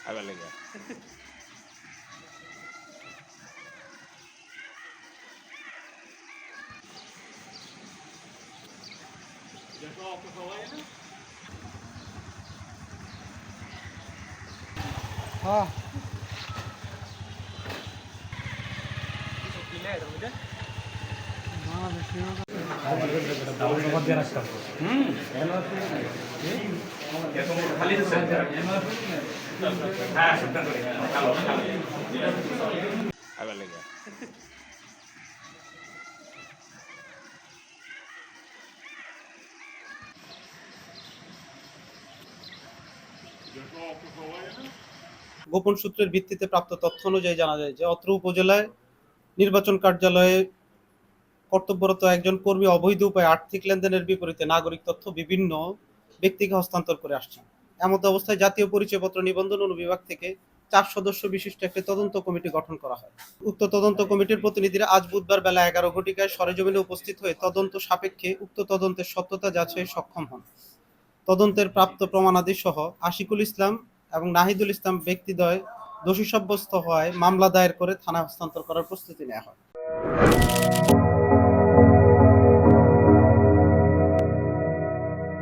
আবার লেগে হ্যাঁ আবার লেগে গোপন সূত্রের ভিত্তিতে প্রাপ্ত তথ্য অনুযায়ী জানা যায় যে অত্র উপজেলায় নির্বাচন কার্যালয়ে কর্তব্যরত একজন কর্মী অবৈধ উপায়ে আর্থিক লেনদেনের বিপরীতে নাগরিক তথ্য বিভিন্ন ব্যক্তিকে হস্তান্তর করে আসছেন। এমত অবস্থায় জাতীয় পরিচয়পত্র নিবন্ধন অনুবিভাগ থেকে 4 সদস্য বিশিষ্ট একটি তদন্ত কমিটি গঠন করা হয়। উক্ত তদন্ত কমিটির প্রতিনিধিরা আজ বুধবার বেলা 11 ঘটিকায় সরেজমিনে উপস্থিত হয়ে তদন্ত সাপেক্ষে উক্ত তদন্তের সত্যতা যাচাইয়ে সক্ষম হন। তদন্তের প্রাপ্ত প্রমাণাদি সহ আশিকুল ইসলাম এবং নাহিদুল ইসলাম ব্যক্তিদ্বয় দোষী সাব্যস্ত হওয়ায় মামলা দায়ের করে থানায় হস্তান্তর করার প্রস্তুতি নেওয়া হয়।